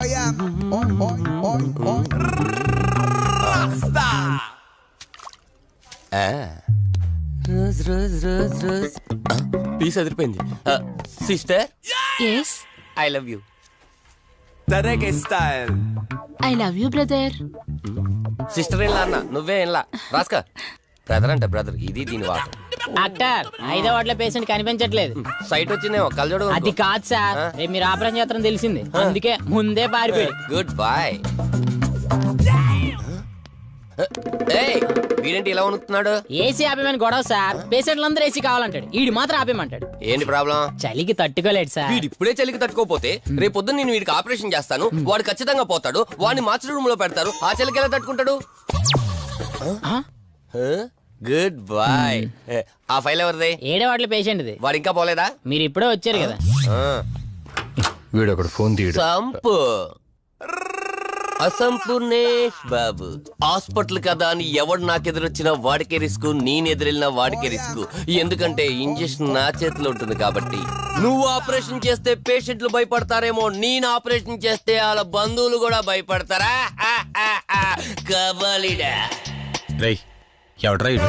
Rose rose rose rose piece అదిరిపోయింది. Sister, yes I love you. తరేకే style. I love you brother. Sister ఏం అన్న, నువ్వే ఏంలా రాస్కా. బ్రదర్ అంటే బ్రదర్, ఇది దీని వాటర్. డాక్టర్ 5వ వార్డులో పేషెంట్ కనిపించట్లేదు. సైట్ వచ్చిందేమో, కళ్ళజోడు. అది కాదు సార్, రేపు మీరు ఆపరేషన్ చేస్తారని తెలిసింది, అందుకే ముందే పారిపోయి. Good boy. వీడేంటి ఇలా ఉనుకుతున్నాడు? ఏసీ ఆపేమని గొడవ సార్, పేషెంట్లందరూ ఏసీ కావాలంటాడు, ఈడు మాత్రం ఆపేమంటాడు. ఏంటి ప్రాబ్లం? చలికి తట్టుకోలేడు సార్. వీడు ఇప్పుడే చలికి తట్టుకోపోతే రేపు పొద్దున్న నేను వీడికి ఆపరేషన్ చేస్తాను, వాడు ఖచ్చితంగా పోతాడు, వాడిని మార్చి రూమ్ లో పెడతారు, ఆ చలికి ఎలా తట్టుకుంటాడు? Good boy. ఆ ఫైల్ ఎవరిది? 7వ వార్డులో పేషెంట్ది. వాడు ఇంకా పోలేదా? మీరు ఇప్పుడే వచ్చారు కదా. వీడు ఒకడు ఫోన్ తీయడు. సంపు అసంపూర్ణేష్ బాబు. హాస్పిటల్ కదా అని ఎవడు నాకెదురొచ్చినా వాడికే రిస్క్, నేనెదురెళ్ళినా వాడికే రిస్క్. ఎందుకంటే ఇంజెక్షన్ నా చేతిలో ఉంటుంది కాబట్టి. నువ్వు ఆపరేషన్ చేస్తే పేషెంట్లు భయపడతారేమో, నేను ఆపరేషన్ చేస్తే వాళ్ళ బంధువులు కూడా భయపడతారా? కబాలిడా. రేయ్, ఎవడ్రా ఇడు?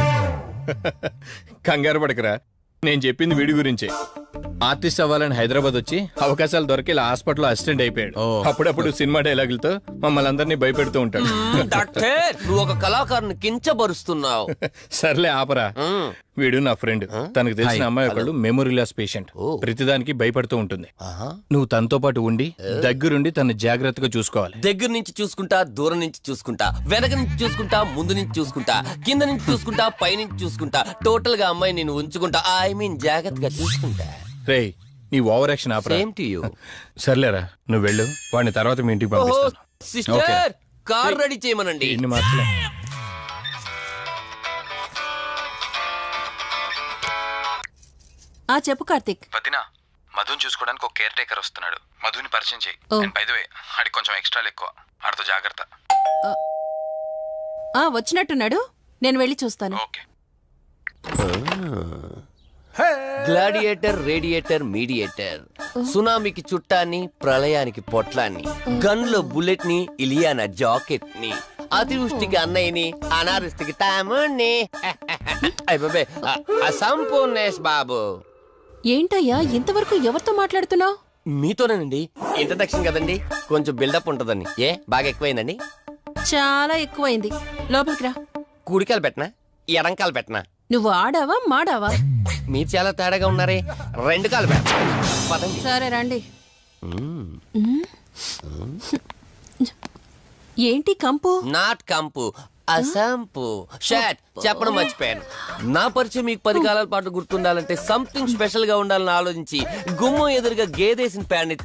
కంగారు పడకరా, నేను చెప్పింది వీడి గురించే. ఆర్టిస్ట్ అవ్వాలని హైదరాబాద్ వచ్చి అవకాశాలు దొరికి ఇలా హాస్పిటల్ అసిస్టెంట్ అయిపోయాడు. అప్పుడప్పుడు సినిమా డైలాగులతో మమ్మల్ని అందరినీ భయపెడుతూ ఉంటాడు. డాక్టర్, నువ్వు ఒక కళాకారుని కించబరుస్తున్నావు. సర్లే ఆపరా. వీడు నా ఫ్రెండ్. తనకు తెలిసిన అమ్మాయి ఒకళ్ళు మెమొరీ లాస్ పేషెంట్. ప్రతిదానికి భయపడుతూ ఉంటుంది. నువ్వు తనతో పాటు ఉండి దగ్గరుండి తను జాగ్రత్తగా చూసుకోవాలి. దగ్గర నుంచి చూసుకుంటా, దూరం నుంచి చూసుకుంటా, వెనక నుంచి చూసుకుంటా, ముందు నుంచి చూసుకుంటా, కింద నుంచి చూసుకుంటా, పై నుంచి చూసుకుంటా, టోటల్ గా అమ్మాయి నేను ఉంచుకుంటా. ఐ మీన్ జాగ్రత్తగా చూసుకుంటా. రేయ్, నీ over action opera. Same to you. సర్లేరా, నువ్వు వెళ్ళు. వాడిని తర్వాత మీ ఇంటికి పంపిస్తాను. సిస్టర్, కార్ రెడీ చేయమనండి. ఇన్ని మార్చలే. చెప్పు కార్తిక్. వదినా, మధుని చూసుకోవడానికి ఒక కేర్ టేకర్ వస్తున్నాడు. మధుని పరిచయం చేయి. బై ది వే, ఆడికి కొంచెం ఎక్స్ట్రాలు ఎక్కువ, ఆడితో జాగ్రత్త. వచ్చినట్టున్నాడు, నేను వెళ్ళి చూస్తాను. ఓకే. Gladiator, radiator, mediator. సునామీకి చుట్టాన్ని, ప్రళయానికి పొట్లాన్ని, గన్లో బుల్లెట్ ని, ఇలియానా జాకెట్ ని, అతివృష్టికి అన్నయ్యని, అనావృష్టికి తమ్ముణ్ణి. అయిపోయి అసంపూర్ణేష్ బాబు. ఏంటయ్యా ఇంతవరకు ఎవరితో మాట్లాడుతున్నావు? మీతోనేనండి. ఇంట్రడక్షన్ కదండి, కొంచెం బిల్డప్ ఉంటదండి. బాగా ఎక్కువైందండి? చాలా ఎక్కువైంది. లోపలికి రా. కుడికాలు పెట్టనా, ఎడంకాలు పెట్టనా? నువ్వు ఆడావా మాడావా? మీరు చాలా తేడాగా ఉన్నారే. 2 కాలు పెట్టనా? పదండి. సరే రండి. ఏంటి కంపు? నాట్ కంపు, అసంపు. షాట్ చెప్పడం మర్చిపోయాను. నా పరిచయం మీకు 10 కాలాల పాటు గుర్తుండాలంటే సంథింగ్ స్పెషల్ గా ఉండాలని ఆలోచించి గుమ్మం ఎదురుగా గేదేసిన ప్యాడ్ని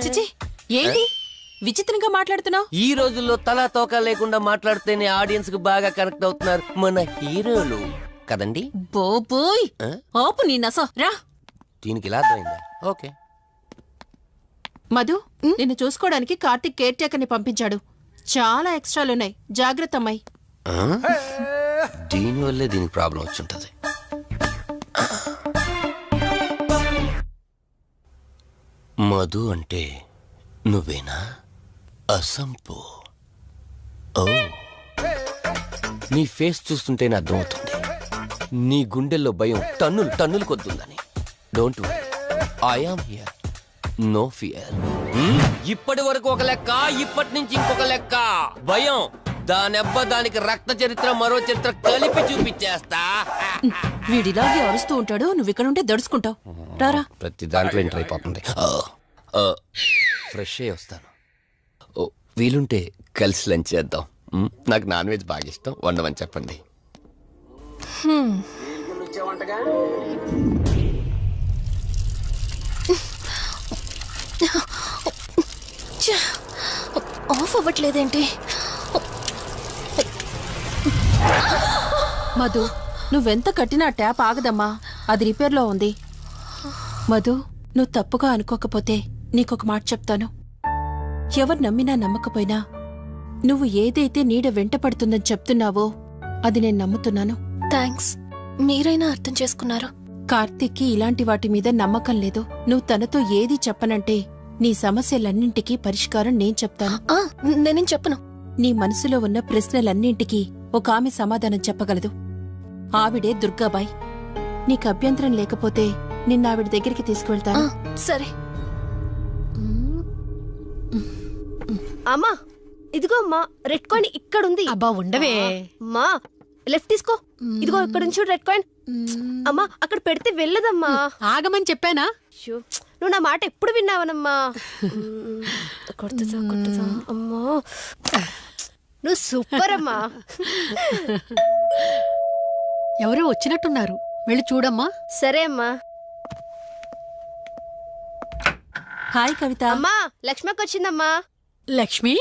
చిచి, ఏంటి విచిత్రంగా మాట్లాడుతున్నావు? ఈ రోజుల్లో తలా తోక లేకుండా మాట్లాడితేనే ఆడియన్స్ కు బాగా కనెక్ట్ అవుతున్నారు మన హీరోలు కదండి. బోబోయ్, ఆపు నీ నస. రా. దీనికి ఇలా అర్థమైందా? ఓకే. మధు, నిన్ను చూసుకోవడానికి కార్తిక్ కేర్ టేకర్ని పంపించాడు. చాలా ఎక్స్ట్రాలున్నాయి, జాగ్రత్త అమ్మాయి. దీనివల్లే దీనికి ప్రాబ్లం వచ్చుంటది. మధు అంటే నువ్వేనా? అసంపు. ఓ, నీ ఫేస్ చూస్తుంటేనే అర్థమవుతుంది నీ గుండెల్లో భయం టన్నులు టన్నులు కొద్దుందని. Don't worry, I am here, no fear. ఇప్పటి వరకు ఒక లెక్క, ఇప్పటి నుంచి ఇంకొక లెక్క. భయం దానెబ్బ, దానికి రక్త చరిత్ర, మరో చరిత్ర కలిపి చూపించేస్తా. వీడిలాగే అరుస్తూ ఉంటాడు, నువ్వు ఇక్కడ ఉంటే దడుచుకుంటావు. రారా. ప్రతి దాంట్లో ఎంటర్ అయిపోతుంది. ఫ్రెష్ అయ్యి వస్తాను. వీలుంటే కలిసి లంచ్ చేద్దాం. నాకు నాన్ వెజ్ బాగా ఇష్టం, వండమని చెప్పండి. ఆఫ్ అవ్వట్లేదేంటి? మధు, నువ్వెంత కట్టినా ట్యాప్ ఆగదమ్మా, అది రిపేర్లో ఉంది. మధు, నువ్వు తప్పుగా అనుకోకపోతే నీకొక మాట చెప్తాను. ఎవరు నమ్మినా నమ్మకపోయినా నువ్వు ఏదైతే నీడ వెంట పడుతుందని చెప్తున్నావో అది నేను నమ్ముతున్నాను. థ్యాంక్స్, మీరైనా అర్థం చేసుకున్నారు. కార్తిక్కి ఇలాంటి వాటి మీద నమ్మకం లేదు. నువ్వు తనతో ఏది చెప్పనంటే నీ సమస్యలన్నింటికీ పరిష్కారం నేను చెప్తాను. నేనేం చెప్పను. నీ మనసులో ఉన్న ప్రశ్నలన్నింటికీ ఒక ఆమె సమాధానం చెప్పగలదు. ఆవిడే దుర్గాబాయ్. నీకు అభ్యంతరం లేకపోతే నిన్నావిడ దగ్గరికి తీసుకువెళ్తాను. సరే. అమ్మా, ఇదిగో అమ్మా, రెడ్ కాయిన్ ఇక్కడుంది. అబ్బా ఉండవే. అమ్మా, లెఫ్ట్ తీసుకో. ఇదిగో ఇక్కడ నుంచి రెడ్ కాయిన్. అమ్మా, అక్కడ పెడితే వెళ్ళదమ్మా. ఆగమని చెప్పానా? అయ్యో, నువ్వు నా మాట ఎప్పుడు విన్నావనమ్మా. కొడుతుందా అమ్మా, నువ్వు సూపర్ అమ్మా. ఎవరో వచ్చినట్టున్నారు, వెళ్ళి చూడమ్మా. సరే అమ్మా. హాయ్ కవిత. అమ్మా, లక్ష్మక్క వచ్చిందమ్మా. లక్ష్మి,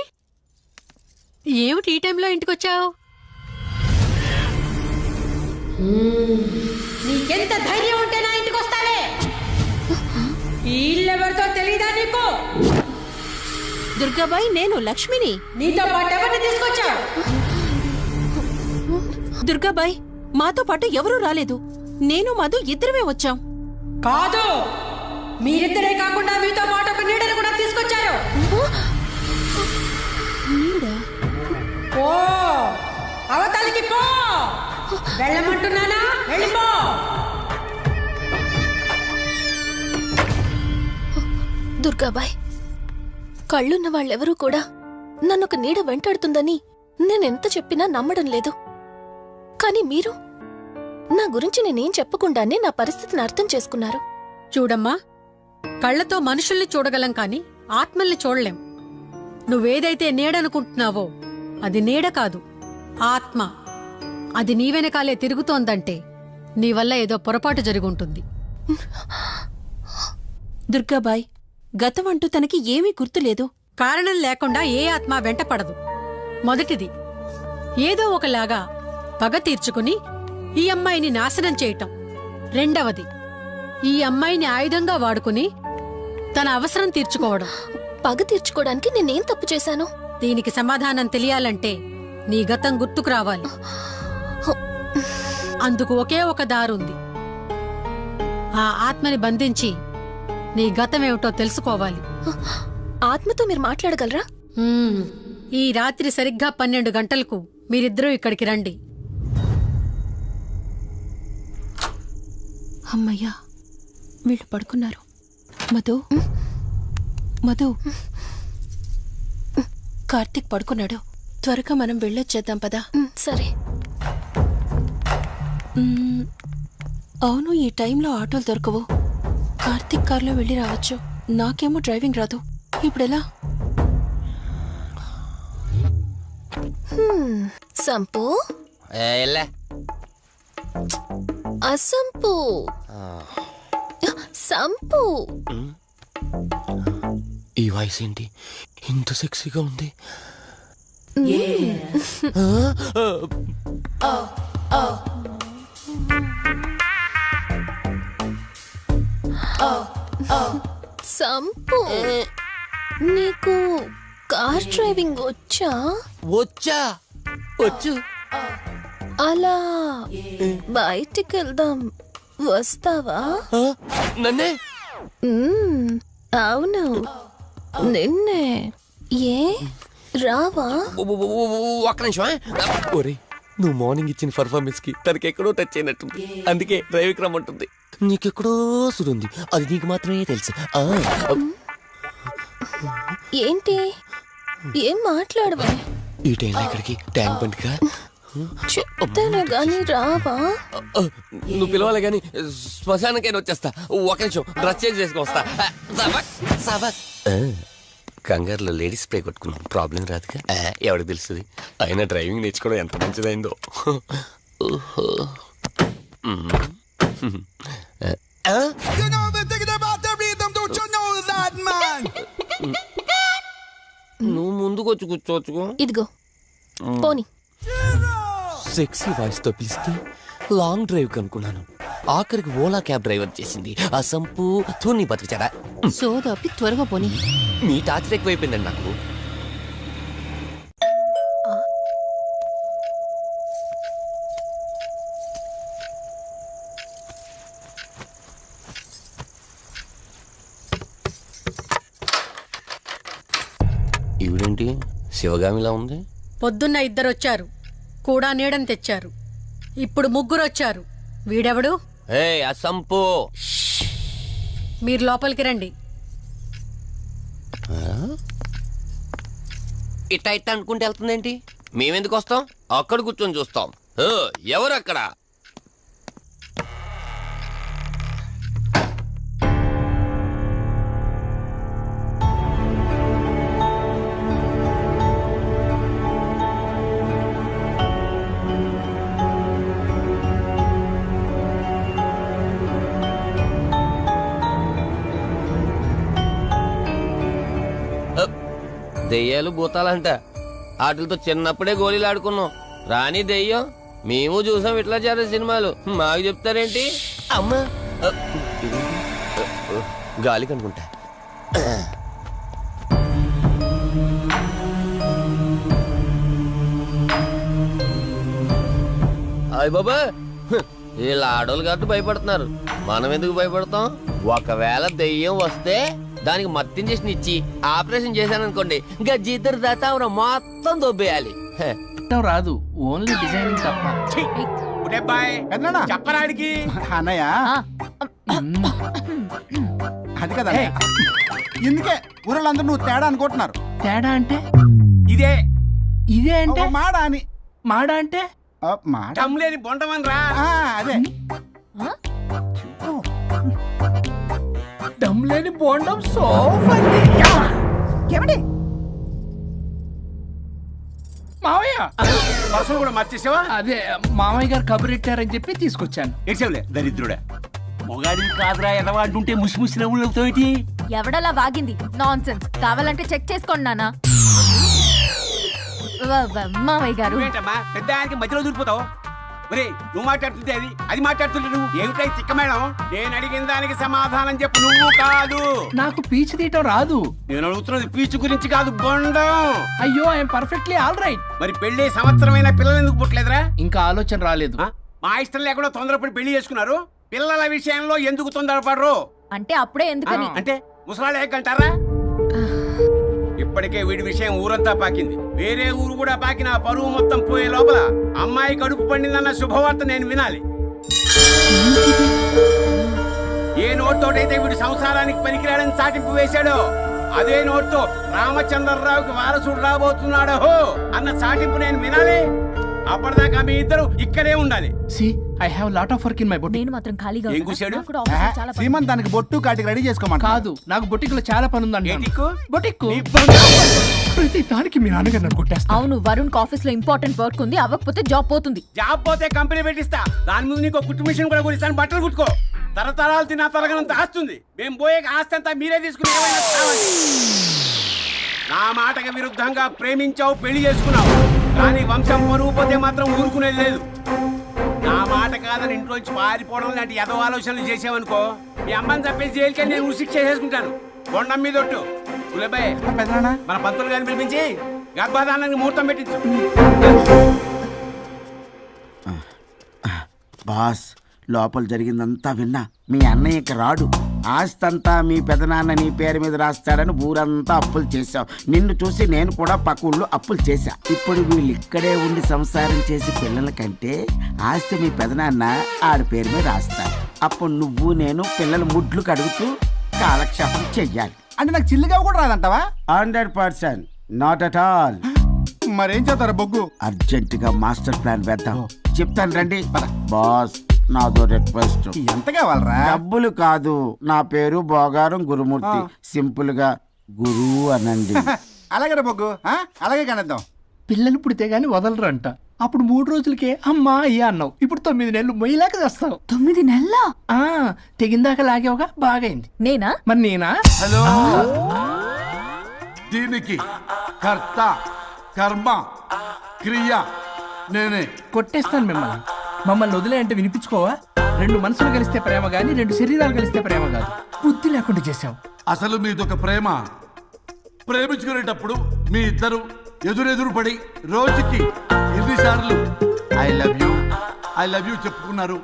ఏమిటి ఈ టైంలో ఇంటికొచ్చావు? నీకెంత ధైర్యం ఉంటే నా ఇంటికి వస్తావే? ఈ ఇల్లెవరితో తెలీదా నీకు? దుర్గాబాయ్, నేను లక్ష్మిని. నీతో పాటు ఎవరిని తీసుకొచ్చావు? దుర్గాబాయ్, మాతో పాటు ఎవరూ రాలేదు. నేను మధు ఇద్దరమే వచ్చాం. కాదు, మీరిద్దరే కాకుండా మీతో పాటు ఒక నీడను కూడా తీసుకొచ్చారు. ఓ, అవతలికి పో. వెళ్ళమంటున్నానా? వెళ్ళిపో. దుర్గాబాయ్, కళ్ళున్న వాళ్ళెవరూ కూడా నన్ను ఒక నీడ వెంటాడుతుందని నేనెంత చెప్పినా నమ్మడం లేదు. కానీ మీరు నా గురించి నేనేం చెప్పకుండానే నా పరిస్థితిని అర్థం చేసుకున్నారు. చూడమ్మా, కళ్ళతో మనుషుల్ని చూడగలం కాని ఆత్మల్ని చూడలేం. నువ్వేదైతే నీడనుకుంటున్నావో అది నీడ కాదు, ఆత్మ. అది నీ వెనకాలే తిరుగుతోందంటే నీ వల్ల ఏదో పొరపాటు జరుగుంటుంది. దుర్గాబాయ్, గతం అంటూ తనకి ఏమీ గుర్తులేదు. కారణం లేకుండా ఏ ఆత్మ వెంటపడదు. మొదటిది, ఏదో ఒకలాగా పగ తీర్చుకుని ఈ అమ్మాయిని నాశనం చేయటం. రెండవది, ఈ అమ్మాయిని ఆయుధంగా వాడుకుని తన అవసరం తీర్చుకోవడం. పగ తీర్చుకోవడానికి నేనేం తప్పు చేశాను? దీనికి సమాధానం తెలియాలంటే నీ గతం గుర్తుకు రావాలి. అందుకు ఒకే ఒక దారుంది. ఆ ఆత్మని బంధించి నీ గతమేమిటో తెలుసుకోవాలి. ఆత్మతో మీరు మాట్లాడగలరా? ఈ రాత్రి సరిగ్గా 12 గంటలకు మీరిద్దరూ ఇక్కడికి రండి. అమ్మయ్యా, వీళ్ళు పడుకున్నారు. మధు, మధు, కార్తీక్ పడుకున్నాడు. త్వరగా మనం వెళ్ళొచ్చేద్దాం పదా. సరే. అవును, ఈ టైంలో ఆటోలు దొరకవు. కార్తీక్ కార్లో వెళ్ళి రావచ్చు. నాకేమో డ్రైవింగ్ రాదు. ఇప్పుడెలా? సంపు, అసంపు, సంపు. ఈ వాయిస్ ఏంటి ఇంత సెక్సీగా ఉంది? సంపు, నీకు కార్ డ్రైవింగ్ వచ్చా? వచ్చు. అలా బయటికి వెళ్దాం, వస్తావా? నన్నే? అవును, నిన్నే. ఏ రావా? ఒక్క నిమిషం. ఒరే, నువ్వు మార్నింగ్ ఇచ్చిన పర్ఫార్మెన్స్ కి తనకి ఎక్కడో టచ్ అయినట్టుంది. అందుకే డ్రైవింగ్ రమ్మంటుంది. నీకెక్కడో సురుంది, అది నీకు మాత్రమే తెలుసు. ఏంటి, ఏం మాట్లాడవా? ఈ టైంలో ఇక్కడికి ట్యాంక్ బండ్కా? చెప్తాను గాని రావా? నువ్వు పిలవాలి గాని శ్మశానకైనా వచ్చేస్తా. ఒక నిమిషం, డ్రెస్ చేంజ్ చేసుకుని వస్తా. కంగారులో లేడీస్ స్ప్రే కొట్టుకున్నాం, ప్రాబ్లం రాదుగా. ఎవరికి తెలుస్తుంది? అయినా డ్రైవింగ్ నేర్చుకోవడం ఎంత మంచిదైందో. నువ్వు ముందుకొచ్చి కూర్చోవచ్చు. ఇదిగో పోనీ. సెక్సీ వాయిస్ తో పిలిస్తే లాంగ్ డ్రైవ్ కనుకున్నాను. ఆఖరికి ఓలా క్యాబ్ డ్రైవర్ చేసింది ఆ సంపు. తూని బతికిచాడా? సోదాపి త్వరగా పోనీ. మీ టార్చర్ ఎక్కువైపోయిందండి నాకు. ఈవిడేంటి శివగామిలా ఉంది? పొద్దున్న ఇద్దరొచ్చారు, కూడా నీడని తెచ్చారు. ఇప్పుడు ముగ్గురొచ్చారు. వీడెవడు? ఏ అసంపు! మీరు లోపలికి రండి. ఇట్ట ఇట్ట అనుకుంటే వెళ్తుందేంటి? మేమెందుకు వస్తాం? అక్కడ కూర్చొని చూస్తాం. ఎవరు అక్కడ? దెయ్యాలు భూతాలంట. వాటితో చిన్నప్పుడే గోళీలు ఆడుకున్నాం. రాని దెయ్యం మేము చూసాం ఇట్లా చేరే సినిమాలు. మాకు చెప్తారేంటి? అమ్మా గాలి కనుకుంటా. అయ్య బాబా, వీళ్ళ ఆడోళ్ళు కాబట్టి భయపడుతున్నారు. మనం ఎందుకు భయపడతాం? ఒకవేళ దెయ్యం వస్తే దానికి మత్తు ఇంజెక్షన్ ఇచ్చి ఆపరేషన్ చేశాననుకోండి, ఇంకా జీతరు దాతావరా మొత్తం దొబ్బేయాలి. రాదు, ఓన్లీ డిజైనింగ్ తప్ప. చెప్పరాడికి అన్నయ్య అది కదా. ఇందుకే ఊరలందరూ నువ్వు తేడా అనుకుంటున్నారు. తేడా అంటే ఇదే ఇదే అంటే మాడ అని. మాడ అంటే లేని బొండమని రా. అదే దమ్ లేని బోండం సోఫా. మావయ్య పర్సలు కూడా మర్చేసావా? అదే మామయ్య గారు కబురెట్టారని చెప్పి తీసుకొచ్చాను. ఇచ్చావులే దరిద్రుడా. మొగాడివి కాదురా ఎదవా అంటుంటే ముసి ముసి నవ్వులు అవుతావేటి? ఎవడలా వాగింది? Nonsense. కావాలంటే చెక్ చేసుకోండి నాన్న. మామయ్య గారు ఏంటమ్మా పెద్ద ఆయనకి మధ్యలో దూరిపోతావు? ఒరే నువ్వు మాట్లాడుతుంటే అది మాట్లాడుతుంటే నువ్వు ఏమిటై చిక్క మేడం? నేను అడిగిన దానికి సమాధానం చెప్పు. నువ్వు కాదు. నాకు పీచు తీయటం రాదు. నేను అడుగుతున్నది పీచు గురించి కాదు, బొండం. అయ్యో ఐఎమ్ పర్ఫెక్ట్లీ ఆల్ రైట్. మరి పెళ్లి సంవత్సరమైన పిల్లలు ఎందుకు పుట్టలేదురా? ఇంకా ఆలోచన రాలేదు. మా ఇష్టం లేకుండా తొందరపడి పెళ్లి చేసుకున్నారు. పిల్లల విషయంలో ఎందుకు తొందరపడరు? అంటే అప్పుడే ఎందుకని? అంటే ముసలాళ్ళు ఏకంటారా? ఇప్పటికే వీడి విషయం ఊరంతా పాకింది. వేరే ఊరు కూడా పాకిన పరువు మొత్తం పోయే లోపల అమ్మాయి కడుపు పండిందన్న శుభవార్త నేను వినాలి. ఏ నోట్తోటైతే వీడు సంసారానికి పనికిరాడని చాటింపు వేశాడో అదే నోట్తో రామచంద్రరావుకి వారసుడు రాబోతున్నాడో అన్న చాటింపు నేను వినాలి. అప్పటిదాకా మీ ఇద్దరు ఇక్కడే ఉండాలి. I have lot of work in my boutique. నేను మాత్రం ఖాళీగా ఏం కూశాడు? సీమంతానికి బొట్టు కాటికి రెడీ చేసుకోమని కాదు, నాకు బొటిక్ లో చాలా పని ఉందండి. బొటిక్ ప్రతి దానికి మీ నాన్నగారు నన్ను కొట్టేస్తారు. అవును, వరుణ్ ఆఫీస్ లో ఇంపార్టెంట్ వర్క్ ఉంది. అవ్వకపోతే జాబ్ పోతుంది. జాబ్ పోతే కంపెనీ పెట్టిస్తా. దాని ముందు నీకు కుట్టు మిషన్ కూడా కొనిస్తాను. బట్టలు కుట్టుకో. తరతరాలు తిన్నా తరగనంత ఆస్తుంది. మేము పోయే ఆస్తి అంతా మీరే తీసుకుని నా మాటకి విరుద్ధంగా ప్రేమించావు, పెళ్లి చేసుకున్నావు. కానీ వంశం పరువు పోతే మాత్రం ఊరుకునేది లేదు. నా మాట కాదని ఇంట్లోంచి పారిపోవడం లాంటి ఎదో ఆలోచనలు చేసావనుకో, మీ అమ్మని చంపేసి జైలుకి నేను ఉసిక్ చేసుకుంటాను. కొండం మీద ఒట్టు. మన పంతులు గారిని పిలిపించి గర్భధానానికి ముహూర్తం పెట్టించు. బాస్, లోపల జరిగిందంతా విన్నా. మీ అన్నయ్యకి రాడు. ఆస్తంతా మీ పెదనాన్న నీ పేరు మీద రాస్తాడని ఊరంతా అప్పులు చేశావు. నిన్ను చూసి నేను కూడా పక్క ఊళ్ళో అప్పులు చేశా. ఇప్పుడు వీళ్ళు ఇక్కడే ఉండి సంసారం చేసి పిల్లల కంటే ఆస్తి మీ పెదనాన్న ఆడి పేరు మీద రాస్తాడు. అప్పుడు నువ్వు నేను పిల్లల ముడ్లు కడుగుతూ కాలక్షేపం చెయ్యాలి. అంటే నాకు చిల్లిగా కూడా రాదంటావా? 100%. Not at all. మరేం చేస్తారా బొగ్గు? అర్జెంట్ గా మాస్టర్ ప్లాన్ వేద్దాం. చెప్తాను రండి. బాస్, నాదో రిక్వెస్ట్. ఎంత కావాలరా? డబ్బులు కాదు, నా పేరు బోగారం గురుమూర్తి. సింపుల్ గా గురు అనండి. అలాగే బొగ్గు, అలాగే కనేద్దాం. పిల్లలు పుడితే గాని వదలరంట. అప్పుడు 3 రోజులకే అమ్మా అయ్యా అన్నావు. ఇప్పుడు 9 నెలలు మొయ్యలాగా చేస్తావు. 9 నెలల తెగిందాక లాగేవగా బాగైంది. నేనా? మరి నేనా? హలో, దీనికి కర్త కర్మ క్రియ నేనే. కొట్టేస్తాను మిమ్మల్ని. మమ్మల్ని వదిలే అంటే వినిపించుకోవా? 2 మనసులు కలిస్తే ప్రేమ గాని 2 శరీరాలు కలిస్తే ప్రేమ కాదు. బుద్ధి లేకుండా చేసావు. అసలు మీదొక ప్రేమ. ప్రేమించుకునేటప్పుడు మీ ఇద్దరు ఎదురెదురు పడి రోజుకి ఎన్నిసార్లు ఐ లవ్ యూ చెప్పుకున్నారు?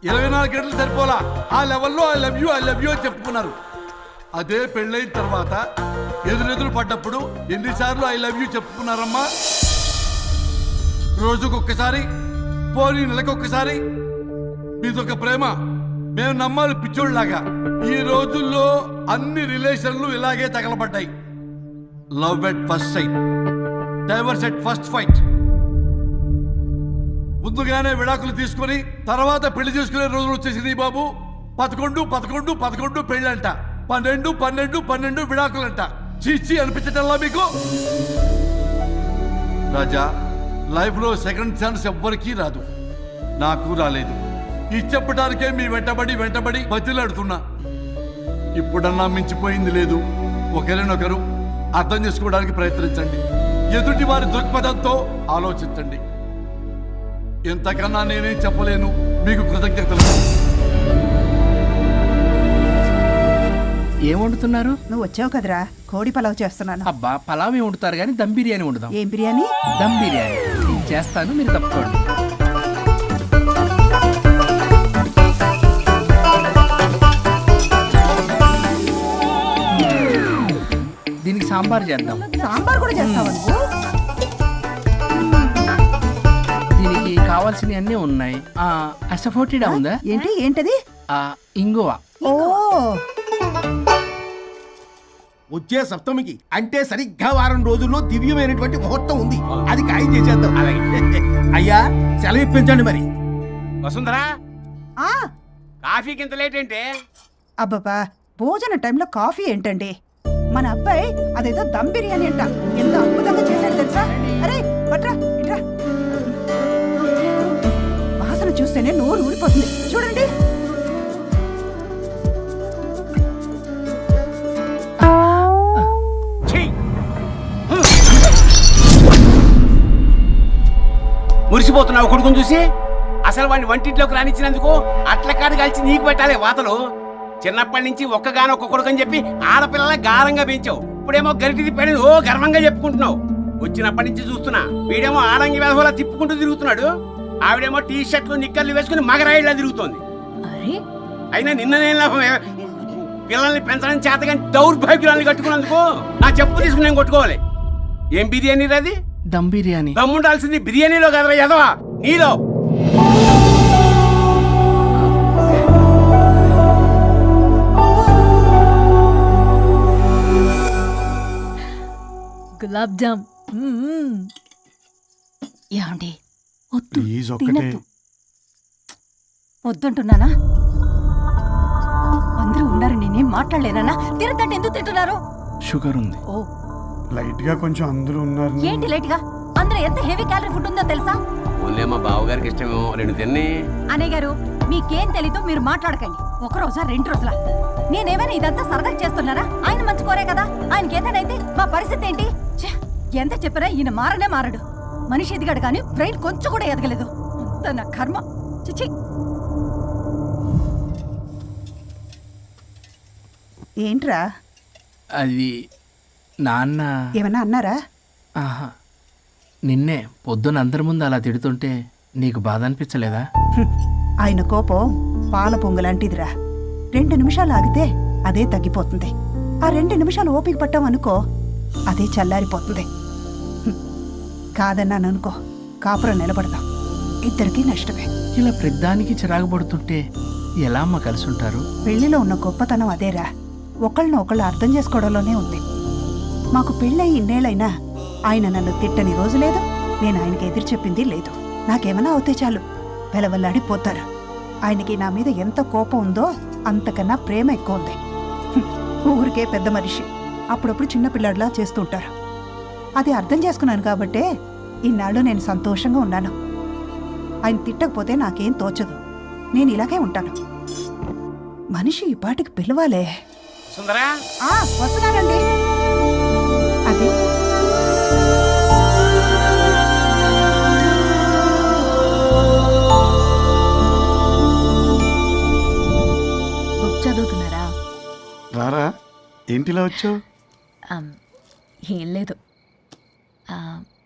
24 గంటలు సరిపోలా. ఆ లెవెల్లో ఐ లవ్ యూ అని చెప్పుకున్నారు. అదే పెళ్ళైన తర్వాత ఎదురెదురు పడ్డప్పుడు ఎన్నిసార్లు ఐ లవ్ యూ చెప్పుకున్నారమ్మా? రోజుకొక్కసారి, పోనీ నెలకొక్కసారి. మీదొక ప్రేమ మేము నమ్మాలి పిచ్చోళ్ళలాగా. ఈ రోజుల్లో అన్ని రిలేషన్లు ఇలాగే తగలబడ్డాయి. Love at first sight, divorce at first fight. ముందుగానే విడాకులు తీసుకొని తర్వాత పెళ్లి చేసుకునే రోజులు వచ్చేసింది బాబు. 11 11 11 పెళ్ళంట, 12 12 12 విడాకులంట. చీచి అనిపించటల్లా మీకు? రాజా, లైఫ్ లో సెకండ్ ఛాన్స్ ఎవ్వరికీ రాదు, నాకు రాలేదు. ఈ చెప్పడానికే మీ వెంటబడి బతిలాడుతున్నా. ఇప్పుడన్నా మించిపోయింది లేదు. ఒకరినొకరు అర్థం చేసుకోవడానికి ప్రయత్నించండి. ఎదుటి వారి దృక్పథంతో ఆలోచించండి. ఎంతకన్నా నేనేం చెప్పలేను. మీకు కృతజ్ఞతలు. ఏం వండుతున్నారు? నువ్వు వచ్చావు కదరా, కోడి పలావ్ చేస్తున్నాను. అబ్బా, పలావ్ ఏం వండుతారు కానీ దమ్ బిర్యానీ వండుదాం. ఏం బిర్యానీ? దమ్ బిర్యానీ నేను చేస్తాను, మీరు తప్పుకోండి. దీనికి సాంబార్ చేద్దాం. సాంబార్ కూడా చేస్తావా నువ్వు? దీనికి కావాల్సినవి అన్నీ ఉన్నాయి. అసఫోటిడా ఉందా? ఏంటి? ఏంటది? ఇంగువ. ఓ, వచ్చే సప్తమికి అంటే సరిగ్గా వారం రోజుల్లో దివ్యమైనటువంటి ముహూర్తం ఉంది. అది ఖాయం చేసేద్దాం. అయ్యా, సెలవు ఇప్పించండి మరి. వసుంధరా, కాఫీకి ఇంత లేట్ ఏంటి? అబ్బబ్బా, భోజన టైంలో కాఫీ ఏంటండి? మన అబ్బాయి అదేదో దమ్ బిర్యానీ అంట, ఎంత అద్భుతంగా చేశాడు తెలుసా? అరే పట్రా, ఇట్రా. వాసన చూస్తేనే నోరు ఊరిపోతుంది. చూడండి. మురిసిపోతున్నావు కొడుకుని చూసి? అసలు వాడిని వంటింట్లోకి రానిచ్చినందుకు అట్ల కాడు కలిసి నీకు పెట్టాలి వాతలు. చిన్నప్పటి నుంచి ఒక్కగానొక్క కొడుకు అని చెప్పి ఆడపిల్లల గారంగా పెంచావు. ఇప్పుడేమో గరిటి తిప్పాడు ఓ గర్వంగా చెప్పుకుంటున్నావు. వచ్చినప్పటి నుంచి చూస్తున్నా, వీడేమో ఆడంగి వేధవలా తిప్పుకుంటూ తిరుగుతున్నాడు. ఆవిడేమో టీ షర్ట్లు నిక్కర్లు వేసుకుని మగరాయిలా తిరుగుతోంది. అయినా నిన్ననే లాభం? పిల్లల్ని పెంచడం చేతగాని దౌర్భాగ్యాన్ని కట్టుకున్నందుకు నా చెప్పు తీసుకుని నేను కొట్టుకోవాలి. ఏం బిర్యానీ రాది? దమ్ బిర్యానీ. దమ్ముండాల్సింది బిర్యానీలో కదరా ఎదవా, నీలో. గులాబ్ జామ్. ఏమండి? వద్దంటున్నానా? అందరూ ఉన్నారు, నేనేం మాట్లాడలేనా? తినదంటే ఎందుకు తింటున్నారు? షుగర్ ఉంది. ఓ, లైట్ గా కొంచెం అందరూ ఉన్నారు. ఏంటి లైట్ గా? అందరూ ఎంత హెవీ క్యాలరీ ఫుడ్ ఉందో తెలుసా? ఓన్లే మా బావగారికి ఇష్టమేమో 2 తిన్ని. అనే గారు, మీకేం తెలీదు, మీరు మాట్లాడకండి. ఒక రోజా 2 రోజులా? నేనేమైనా ఇదంతా సరదా చేస్తున్నారా? ఆయన మంచి కోరే కదా. ఆయనకి ఏదైతే మా పరిస్థితి ఏంటి? ఎంత చెప్పినా ఈయన మారనే మారడు. మనిషి ఎదిగాడు కానీ బ్రెయిన్ కొంచెం కూడా ఎదగలేదు. అంత నా కర్మ. చిచి. ఏంట్రా? అది నాన్న ఏమన్నా అన్నారా? ఆహా, నిన్నే పొద్దున అందరి ముందు అలా తిడుతుంటే నీకు బాధ అనిపించలేదా? ఆయన కోపం పాల పొంగులాంటిదిరా. 2 నిమిషాలు ఆగితే అదే తగ్గిపోతుంది. ఆ 2 నిమిషాలు ఓపిక పట్టామనుకో, అదే చల్లారిపోతుంది. కాదన్నాననుకో, కాపురం నిలబడదాం. ఇద్దరికీ నష్టమే. ఇలా ప్రతిదానికి చిరాకు పడుతుంటే ఎలా అమ్మ కలిసి ఉంటారు? పెళ్లిలో ఉన్న గొప్పతనం అదేరా, ఒకళ్ళని ఒకళ్ళు అర్థం చేసుకోవడంలోనే ఉంది. మాకు పెళ్ళయి ఇన్నేళ్ళైనా ఆయన నన్ను తిట్టని రోజు లేదు, నేను ఆయనకి ఎదురు చెప్పింది లేదు. నాకేమన్నా అవుతే చాలు వెలవల్లాడిపోతారు. ఆయనకి నా మీద ఎంత కోపం ఉందో అంతకన్నా ప్రేమ ఎక్కువ ఉంది. ఊరికే పెద్ద మనిషి, అప్పుడప్పుడు చిన్నపిల్లాడిలా చేస్తూ ఉంటారు. అది అర్థం చేసుకున్నాను కాబట్టే ఇన్నాళ్ళు నేను సంతోషంగా ఉన్నాను. ఆయన తిట్టకపోతే నాకేం తోచదు. నేను ఇలాగే ఉంటాను. మనిషి ఈ పాటికి పిలవాలే. సుందరా, వస్తున్నానండి. అది బుక్ చదువుతున్నారా? రారా, ఏంటిలా వచ్చావు? ఏం లేదు,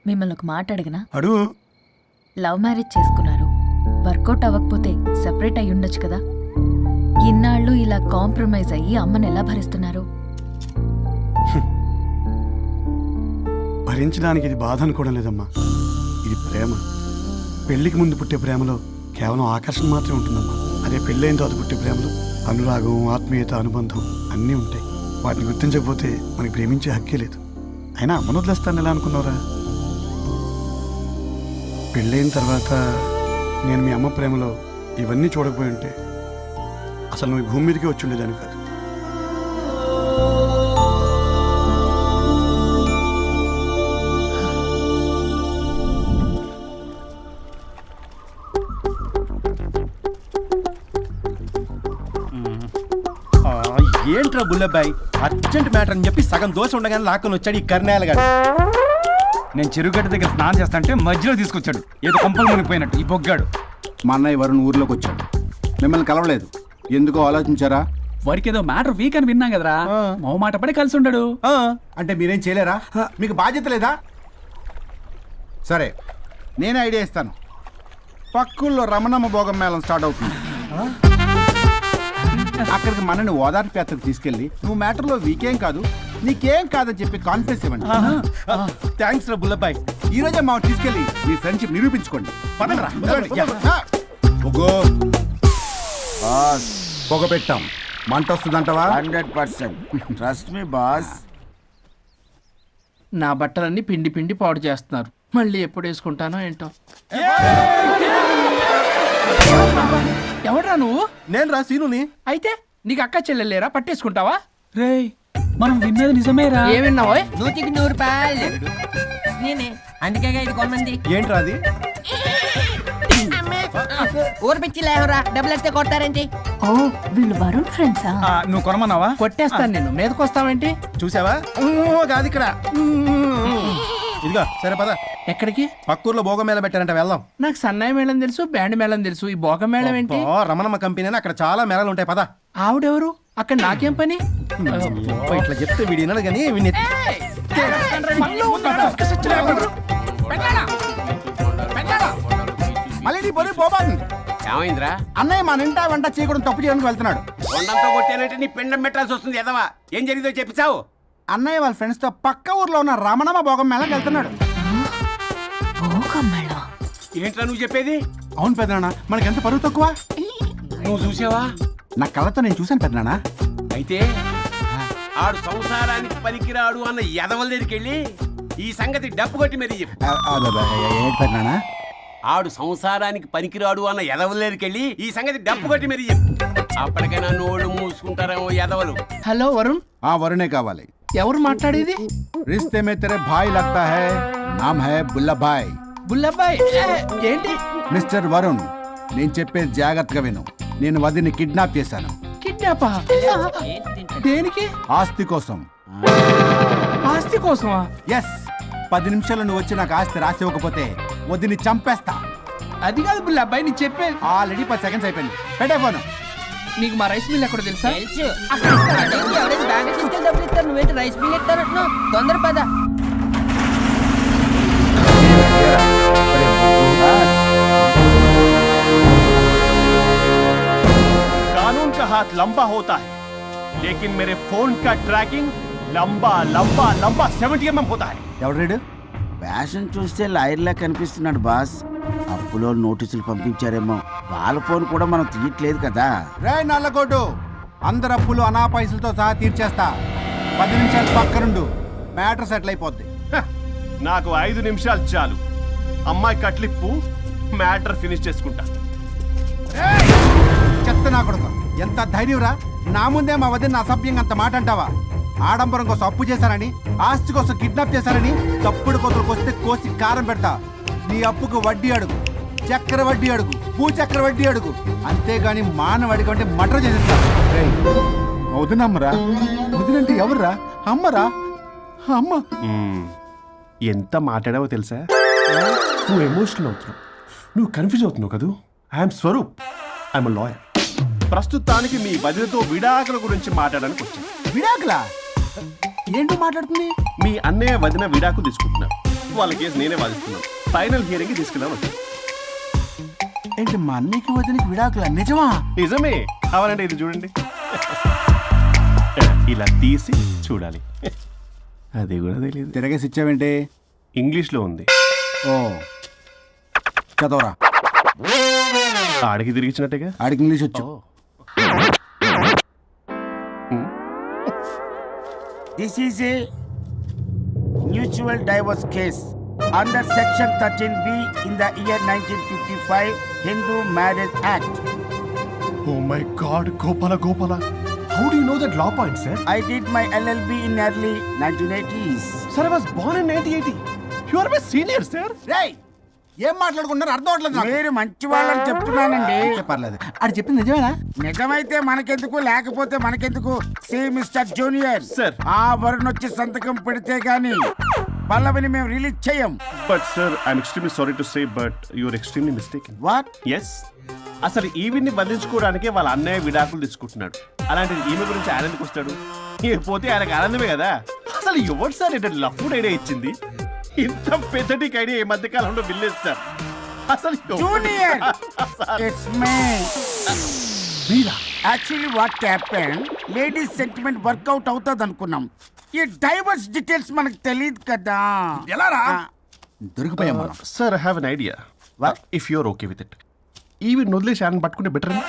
మిమ్మల్ని ఒక మాట అడిగినా? అడుగు. లవ్ మ్యారేజ్ చేసుకున్నారు, వర్కౌట్ అవ్వకపోతే సెపరేట్ అయ్యి ఉండొచ్చు కదా. ఇన్నాళ్ళు ఇలా కాంప్రమైజ్ అయ్యి అమ్మని ఎలా భరిస్తున్నారు? భరించడానికి ఇది బాధ అనుకోవడం లేదమ్మా, ఇది ప్రేమ. పెళ్లికి ముందు పుట్టే ప్రేమలో కేవలం ఆకర్షణ మాత్రమే ఉంటుందమ్మా. అదే పెళ్ళైన తర్వాత పుట్టే ప్రేమలో అనురాగం, ఆత్మీయత, అనుబంధం అన్నీ ఉంటాయి. వాటిని గుర్తించకపోతే మనకి ప్రేమించే హక్కే లేదు. అయినా అమ్మను వదిలేస్తాను ఎలా అనుకున్నావురా? పెళ్ళైన తర్వాత నేను మీ అమ్మ ప్రేమలో ఇవన్నీ చూడకపోయి ఉంటే అసలు నువ్వు ఈ భూమి మీదకి వచ్చి ఉండేదాన్ని కాదు. ఏంట్రా బుల్లబ్బాయ్, అర్జెంట్ మ్యాటర్ అని చెప్పి సగం దోశ ఉండగానే లాక్కొని వచ్చాడు ఈ కర్ణాల గారు. నేను చెరుగడ్డ దగ్గర స్నానం చేస్తాంటే మధ్యలో తీసుకొచ్చాడు, ఏదో కంపలు మునిగిపోయినట్టు ఈ బొగ్గాడు. మా అన్నయ్య వరుణ్ ఊర్లోకి వచ్చాడు, మిమ్మల్ని కలవలేదు. ఎందుకో ఆలోచించారా? వాడికి ఏదో మ్యాటర్ వీక్ అని విన్నా కదరా, మో మాట పడి కలిసి ఉండడు. అంటే మీరేం చేయలేరా? మీకు బాధ్యత లేదా? సరే, నేనే ఐడియా ఇస్తాను. పక్కుల్లో రమణమ్మ భోగం మేళం స్టార్ట్ అవుతుంది. అక్కడికి మనని ఓదార్పు యాత్రకు తీసుకెళ్ళి నువ్వు మ్యాటర్లో వీకేం కాదు, నీకేం కాదని చెప్పి కాన్ఫిడెన్స్ ఇవ్వండి. థ్యాంక్స్ రా బుల్లబ్బాయ్. ఈ రోజే మా తీసుకెళ్ళి మీ ఫ్రెండ్షిప్ నిరూపించుకోండి. పొగ పెట్టాం, మంట వస్తుందంటవా? 100%. Trust me boss. నా బట్టలన్నీ పిండి పిండి పాడు చేస్తున్నారు, మళ్ళీ ఎప్పుడు వేసుకుంటానో ఏంటో. ఎవడ్రా నువ్వు? నేను రా సీనుని. అయితే నీకు అక్క చెల్లెలేరా, పట్టేసుకుంటావా? రేయ్, మనం విన్నది నిజమేరా. ఏ విన్నావో? 100కి 100 రూపాయలు నేనే, అందుకే ఇది కొమ్మంది. ఏంట్రా అది? ఊరు పిచ్చి లేవరా, డబ్బులు ఎత్తే కొడతారేంటి? ఓ, వీళ్ళు వరుణ్ ఫ్రెండ్సా? నువ్వు కొనమన్నావా? కొట్టేస్తాను నేను. మీదకొస్తావేంటి? చూసావా? కాదు ఇక్కడ. ఇదిగో సరే పద. ఎక్కడికి? పక్కూర్లో భోగం మేళ పెట్టారంట, వెళ్దాం. నాకు సన్నాయి మేళం తెలుసు, బ్యాండ్ మేళం తెలుసు, ఈ భోగం మేళం ఏంటి? రమణమ్మ కంపెనీ అని అక్కడ చాలా మేళాలు ఉంటాయి, పద. ఆవిడెవరు? అక్కడ నాకేం పని? ఇట్లా చెప్తే వీడు వినడు కానీ వీడిని మళ్ళీ నీ పొరుగు పోబాతుంది. ఏమైందిరా? అన్నయ్య మన ఇంటా వెంట చేయకూడదు, తప్పు చేయడానికి వెళ్తున్నాడు. కొండంతో కొట్టానంటే నీ పిండం పెట్టాల్సి వస్తుంది ఎదవా. ఏం జరిగిందో చెప్పిచావు? అన్నయ్య వాళ్ళ ఫ్రెండ్స్ తో పక్క ఊర్లో ఉన్న రమణమ్మ భోగం మేళకి వెళ్తున్నాడు. ఏంట్రా నువ్వు చెప్పేది? అవును పెద్దనాన్న, మనకి ఎంత పరువు తక్కువ. నువ్వు చూసావా? నా కళ్ళతో నేను చూశాను పెద్దనాన్న. అయితే ఆడు సంసారానికి పనికిరాడు అన్న ఎదవల దగ్గరికి వెళ్ళి ఈ సంగతి డప్పు కొట్టి మరీ చెప్పు. పెద్దనాన్న, ఆడు సంసారానికి పనికిరాడు అన్న ఎదవల దగ్గరికి వెళ్ళి ఈ సంగతి డప్పు కొట్టి మరీ చెప్పు. అప్పటికైనా నోళ్ళు మూసుకుంటారేమో ఎదవలు. హలో వరుణ్. వరుణే కావాలి. ఎవరు మాట్లాడేది? రిస్తే మే తెరే భాయ్ లగ్తా హై, నామ్ హై బుల్లభాయ్. బుల్లబ్బాయ్ ఏంటి? మిస్టర్ వరుణ్, నేను చెప్పేది జాగ్రత్తగా విను. నేను వదిని కిడ్నాప్ చేశాను. కిడ్నాపా? దేనికి? ఆస్తి కోసం. ఆస్తి కోసమా? ఎస్. 10 నిమిషాలు నువ్వు వచ్చి నాకు ఆస్తి రాసి ఇవ్వకపోతే వదిని చంపేస్తా. అది కాదు బుల్లబ్బాయ్, నీ చెప్పే. ఆల్రెడీ 10 సెకండ్స్ అయిపోయింది. పెట్టే ఫోను. నీకు మా రైస్ మిల్ ఎక్కడ తెలుసా? డబ్బులు ఇస్తారు, నువ్వేంటి రైస్ మిల్ ఇస్తారంటున్నావు? తొందర పద. कानून का हाथ लंबा होता है, लेकिन मेरे फोन का ट्रैकिंग लंबा लंबा लंबा 70 mm होता है. ఎవడు? ఫ్యాషన్ చూస్తే లాయర్లా కనిపిస్తున్నాడు బాస్. అప్పులో నోటీసులు పంపించారేమో, వాళ్ళ ఫోన్ కూడా మనం తీయట్లేదు కదా. రే నల్లకోటు, అందరు అప్పులు అనా పైసలతో సహా తీర్చేస్తా. 10 నిమిషాలు పక్కనుండు, మ్యాటర్ సెటిల్ అయిపోద్ది. నాకు 5 నిమిషాలు చాలు. అమ్మాయి కట్లిప్పు, మ్యాటర్ ఫినిష్ చేసుకుంటా. చెత్త నా కొడుకు, ఎంత ధైర్యంరా! నా ముందే మా వదిన అసభ్యంగా అంత మాట అంటావా? ఆడంబరం కోసం అప్పు చేశారని, ఆస్తి కోసం కిడ్నాప్ చేశారని తప్పుడు కొతులకు వస్తే కోసి కారం పెడతా. నీ అప్పుకు వడ్డీ అడుగు, చక్కెర వడ్డీ అడుగు, భూచక్ర వడ్డీ అడుగు, అంతేగాని మానవ అడిగి అంటే మటర్ చేసేస్తా. వదినమ్మరా? వదినంటే ఎవర్రా? అమ్మరా? అమ్మ. ఎంత మాట్లాడావో తెలుసా? నువ్వు ఎమోషనల్ అవుతున్నావు, నువ్వు కన్ఫ్యూజ్ అవుతున్నావు కదూ. I'm Swaroop, I'm lawyer. ప్రస్తుతానికి మీ వదినతో విడాకుల గురించి మాట్లాడడానికి వచ్చాను. విడాకులా? ఏంటో మాట్లాడుతుంది? మీ అన్నయ్య వదిన విడాకు తీసుకుంటున్నారు, వాళ్ళ కేసు నేనే వాదిస్తున్నాను. ఫైనల్ హియరింగ్ తీసుకెళ్ళాను వచ్చాను. ఏంటి మా అన్నయ్యకి వదినకి విడాకులా? నిజమా? నిజమే. కావాలంటే ఇది చూడండి, ఇలా తీసి చూడాలి. అది కూడా తెలియదు. తిరగేసి ఇచ్చావేంటి? ఇంగ్లీష్లో ఉంది. ఓ చదవరా. ఆడికి తిరిగిచ్చినట్టుగా. ఆడికి ఇంగ్లీష్ వచ్చు. This is a mutual divorce case under section 13B in the year 1955 Hindu Marriage Act. Oh my God, Gopala. How do you know that law point, sir? I did my LLB in early 1980s. Sir, I was born in 1980. You are my senior, sir. రేయ్ ఏం మాట్లాడుకుంటున్నారు అర్థం అవట్లేదు నాకు. మీరు మంచి వాళ్ళని చెప్తున్నానండి. పర్లేదు. అది చెప్పింది నిజమేనా? నిజమైతే మనకెందుకు, లేకపోతే మనకెందుకు? సి మిస్టర్ జూనియర్ సార్, ఆ వరుణ్ వచ్చి సంతకం పెడితే గాని పల్లవిని మేము రిలీజ్ చేయం. But sir, I'm extremely sorry to say, but you're extremely mistaken. What? Yes. అసలు ఈవిడ్ని బంధించుకోవడానికే వాళ్ళ అన్నయ్య విడాకులు తీసుకుంటున్నాడు. అలాంటిది ఈమె గురించి ఆయన ఎందుకు వస్తాడు? పోతే ఆయనకు ఆనందమే కదా. అసలు ఎవరు సార్ ఏంటంటే లఫ్డ్ ఐడియా ఇచ్చింది? ఇంత పెద్దటికి ఐడియా ఈ మధ్య కాలంలో విల్లేదు సార్. అసలు junior it's me. Actually what happen, ladies sentiment work out అవుతుంది అనుకున్నాం. ఈ డైవర్స్ డీటెయిల్స్ మనకు తెలియదు కదా. ఎలా రా దొరికిపోయాం. Sir, I have an idea. If you're okay with it, ఈవిడ్ని వదిలేసి ఆయన పట్టుకుంటే బెటర్ అని.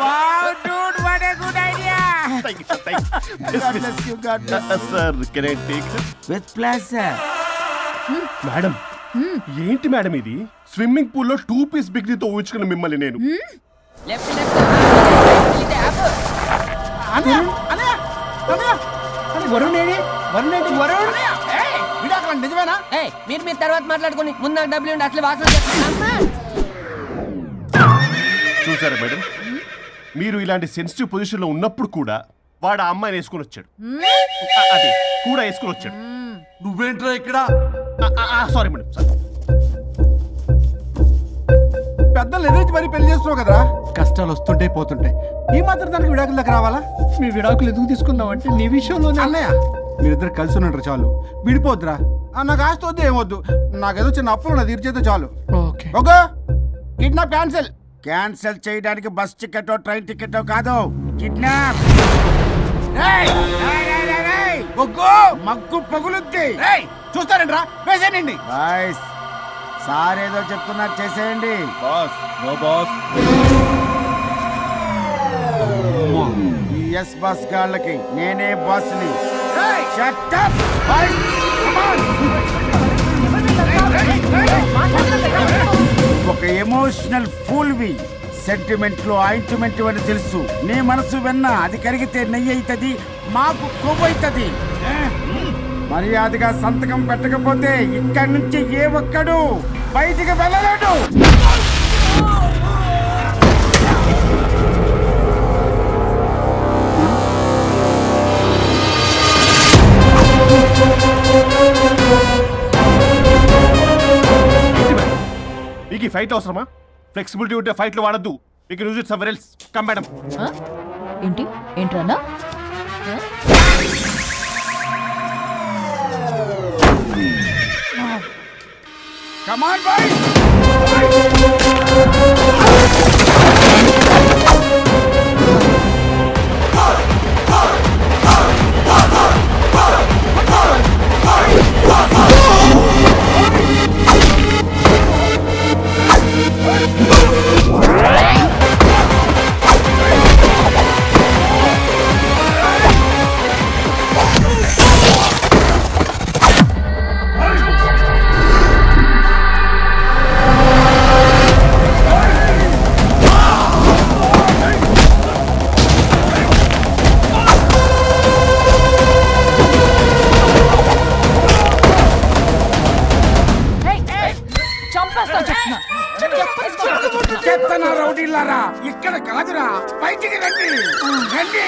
Wow, dude, what a good idea. Thank you. God bless you, God bless you. Sir, can I take her? With pleasure. Madam, ఏంటి madam ఇది? Swimming పూల్లో 2 piece బిగ్నీతో ఊహించుకున్న మిమ్మల్ని నేను. నిజమేనా? మీరు మీ తర్వాత మాట్లాడుకుని ముందు నాకు డబ్బులు ఉండి అసలు వాసన చూసారా మేడం, మీరు ఇలాంటి సెన్సిటివ్ పొజిషన్ లో ఉన్నప్పుడు కూడా వాడు ఆ అమ్మాయిని వేసుకుని వచ్చాడు. అదే కూడా వేసుకుని వచ్చాడు. నువ్వేంట్రా ఇక్కడ? Sorry madam, sorry. పెద్దలు ఎదురు మరి పెళ్లి చేస్తున్నావు కదరా. కష్టాలు వస్తుంటే పోతుంటాయి. ఈ మాత్రం దానికి విడాకుల దగ్గర రావాలా? మీ విడాకులు ఎందుకు తీసుకున్నావు అంటే నీ విషయంలోనే. అన్నయ్య మీరిద్దరు కలిసి ఉన్నట్టు చాలు, విడిపోద్దురా. నాకు ఆస్తి వద్దు ఏమొద్దు, నాకేదో చిన్న అప్పులు నా తీర్చేస్తే చాలు. Okay okay, kidnap cancel. Cancel చేయడానికి బస్ టికెట్ ట్రైన్ టికెట్ కాదు, కిడ్నాప్. మగ్గు పగులుద్ది. చూస్తారంట్రా, వేసేయండి. బాయ్స్, సార్ ఏదో చెప్తున్నారు, చేసేయండి. Boss, no boss. ఈ ఎస్ బస్ గాళ్ళకి నేనే బాస్ని. Shut up, boys. Come on. ఒక ఎమోషనల్ ఫూల్వి. సెంటిమెంట్ లో ఆయింట్మెంట్ అని తెలుసు. నీ మనసు వెన్న, అది కరిగితే నెయ్యి అవుతుంది, మాకు కొవ్వు అవుతుంది. మర్యాదగా సంతకం పెట్టకపోతే ఇక్కడి నుంచి ఏ ఒక్కడు బయటికి వెళ్ళలేడు. మీకు ఈ ఫైట్ అవసరమా? ఫ్లెక్సిబిలిటీ ఉంటే ఫైట్లు వాడద్దు. You can use it somewhere else. Come madam. ఏంట్రన్నా? Come on, boys. చెత్తనా రౌడీలారా, ఇక్కడ కాదురా, బయటికి రండి, రండి.